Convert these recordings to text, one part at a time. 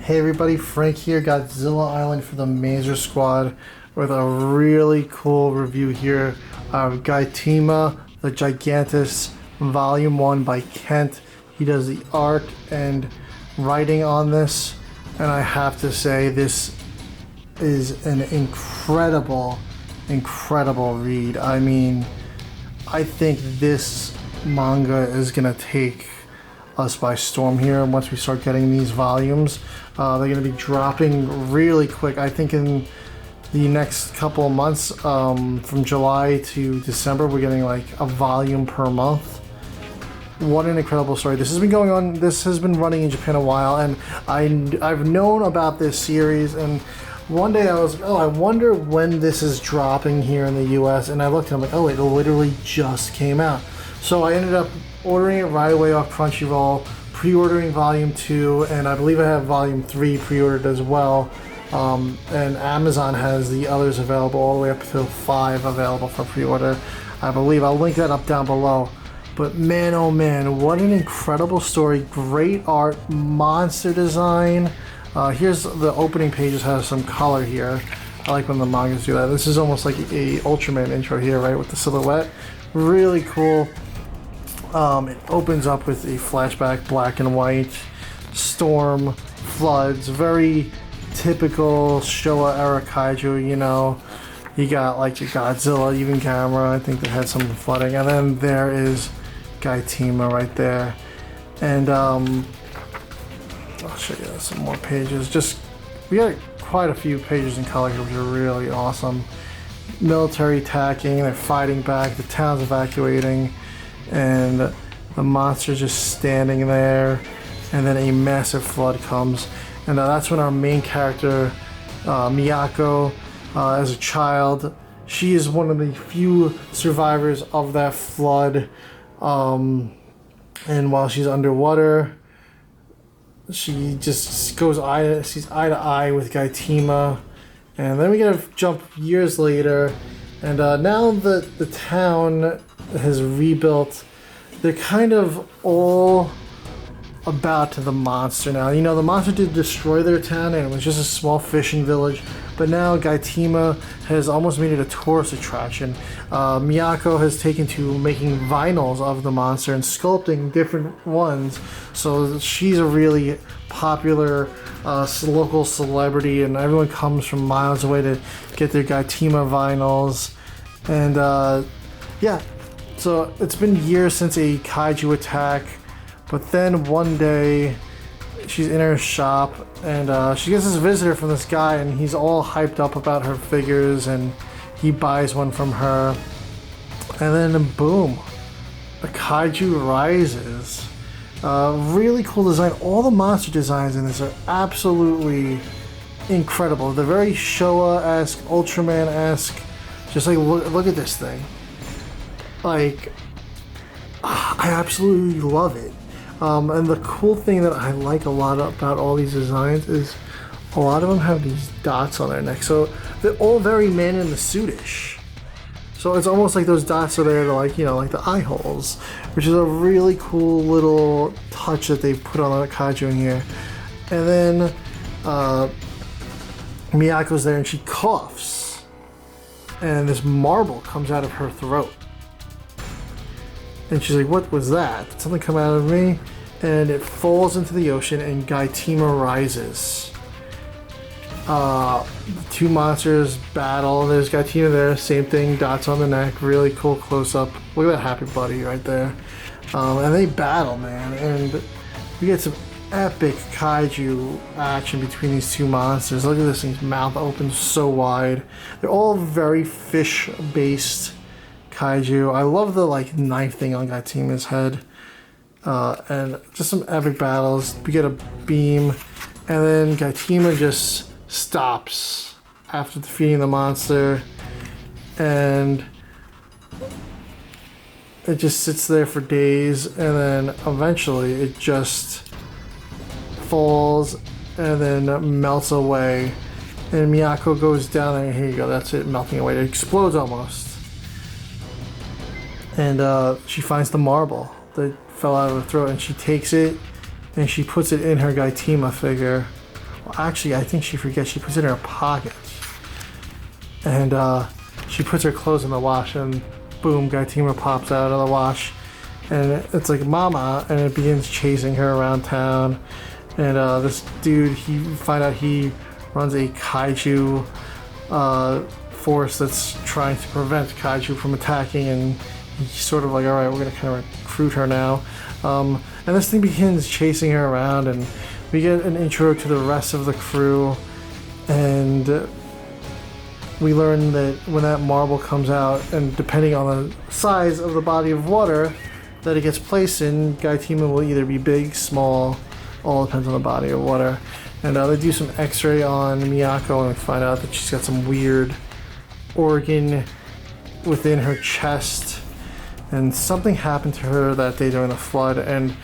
Hey everybody, Frank here, Godzilla Island for the Mazer Squad with a really cool review here of GAEA-TIMA, the Gigantis Volume 1 by Kent. He does the art and writing on this, and I have to say this is an incredible read. I mean, I think this manga is gonna take us by storm here once we start getting these volumes. They're going to be dropping really quick. I think in the next couple of months, from July to December, we're getting like a volume per month. What an incredible story. This has been going on, this has been running in Japan a while, and I've known about this series, and one day I was like, oh, I wonder when this is dropping here in the US, and I looked and I'm like, oh, it literally just came out. So I ended up ordering it right away off Crunchyroll, pre-ordering Volume 2, and I believe I have Volume 3 pre-ordered as well. And Amazon has the others available all the way up to 5 available for pre-order, I believe. I'll link that up down below. But man, oh man, what an incredible story. Great art, monster design. Here's the opening pages, has some color here. I like when the mangas do that. This is almost like a Ultraman intro here, right, with the silhouette. Really cool. It opens up with a flashback, black and white, storm, floods, very typical Showa-era Kaiju, you know. You got like your Godzilla, even Gamera, I think they had some flooding, and then there is GAEA-TIMA right there. And I'll show you some more pages. Just, we got quite a few pages in color here, which are really awesome. Military attacking, they're fighting back, the town's evacuating, and the monster's just standing there, and then a massive flood comes, and that's when our main character, Miyako, as a child, she is one of the few survivors of that flood, and while she's underwater, she just goes she's eye to eye with GAEA-TIMA, and then we get to jump years later, and now the town has rebuilt. They're kind of all about the monster now. You know, the monster did destroy their town and it was just a small fishing village, but now GAEA-TIMA has almost made it a tourist attraction. Miyako has taken to making vinyls of the monster and sculpting different ones, so she's a really popular local celebrity, and everyone comes from miles away to get their GAEA-TIMA vinyls. And yeah, so it's been years since a kaiju attack, but then one day she's in her shop and she gets this visitor from this guy, and he's all hyped up about her figures, and he buys one from her, and then boom, the kaiju rises. Really cool design. All the monster designs in this are absolutely incredible. They're very Showa-esque, Ultraman-esque. Just like, look at this thing. Like, I absolutely love it. And the cool thing that I like a lot about all these designs is a lot of them have these dots on their neck. So they're all very man in the suit-ish. So it's almost like those dots are there to, like, you know, like the eye holes, which is a really cool little touch that they put on the kaiju in here. And then Miyako's there and she coughs, and this marble comes out of her throat. And she's like, what was that? Did something come out of me? And it falls into the ocean, and GAEA-TIMA rises. The two monsters battle. There's GAEA-TIMA there, same thing, dots on the neck, really cool close-up. Look at that happy buddy right there. And they battle, man, and we get some epic kaiju action between these two monsters. Look at this thing's mouth opens so wide. They're all very fish-based kaiju. I love the like knife thing on GAEA-TIMA's head, and just some epic battles. We get a beam, and then GAEA-TIMA just stops after defeating the monster, and it just sits there for days, and then eventually it just falls and then melts away, and Miyako goes down there. Here you go, that's it, melting away. It explodes almost. And she finds the marble that fell out of her throat, and she takes it and she puts it in her GAEA-TIMA figure, Well, actually, I think she forgets. She puts it in her pocket. And she puts her clothes in the wash, and boom, GAEA-TIMA pops out of the wash. And it's like Mama, and it begins chasing her around town. And this dude, find out he runs a kaiju force that's trying to prevent kaiju from attacking, and he's sort of like, all right, we're gonna kind of recruit her now. And this thing begins chasing her around, and we get an intro to the rest of the crew, and we learn that when that marble comes out, and depending on the size of the body of water that it gets placed in, GAEA-TIMA will either be big, small, all depends on the body of water. And they do some x-ray on Miyako and find out that she's got some weird organ within her chest, and something happened to her that day during the flood. And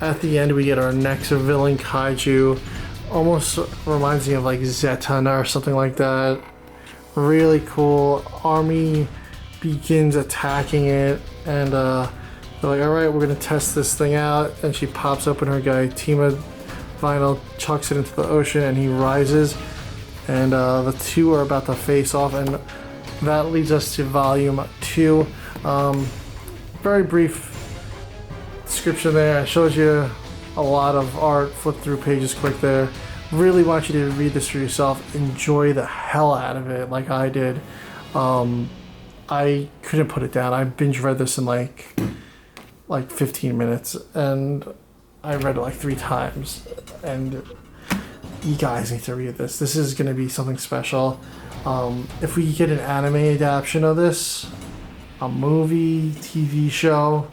at the end we get our next villain kaiju. Almost reminds me of like Zetana or something like that. Really cool. Army begins attacking it, and they're like, alright, we're gonna test this thing out. And she pops open her GAEA-TIMA vinyl, chucks it into the ocean, and he rises, and the two are about to face off. And that leads us to volume 2. Very brief description there. It shows you a lot of art. Flip through pages quick there. Really want you to read this for yourself. Enjoy the hell out of it like I did. I couldn't put it down. I binge read this in like 15 minutes, and I read it like 3 times. And you guys need to read this. This is going to be something special. If we get an anime adaptation of this, a movie, TV show,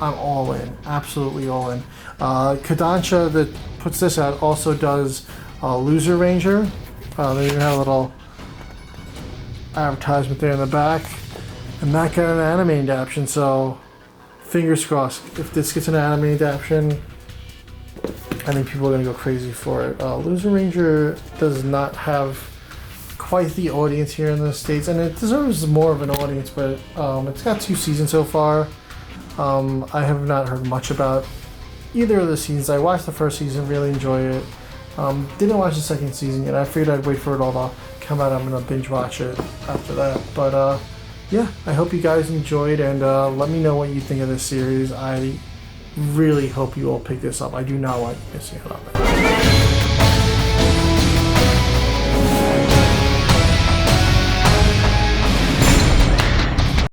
I'm all in. Absolutely all in. Kodansha that puts this out also does Loser Ranger. They even have a little advertisement there in the back. And that got an anime adaptation, so fingers crossed. If this gets an anime adaptation, I think people are going to go crazy for it. Loser Ranger does not have quite the audience here in the States, and it deserves more of an audience, but it's got 2 seasons so far. I have not heard much about either of the seasons. I watched the first season, really enjoyed it. Didn't watch the second season yet. I figured I'd wait for it all to come out. I'm going to binge watch it after that. But yeah, I hope you guys enjoyed, and let me know what you think of this series. I really hope you all pick this up. I do not want you missing out on it.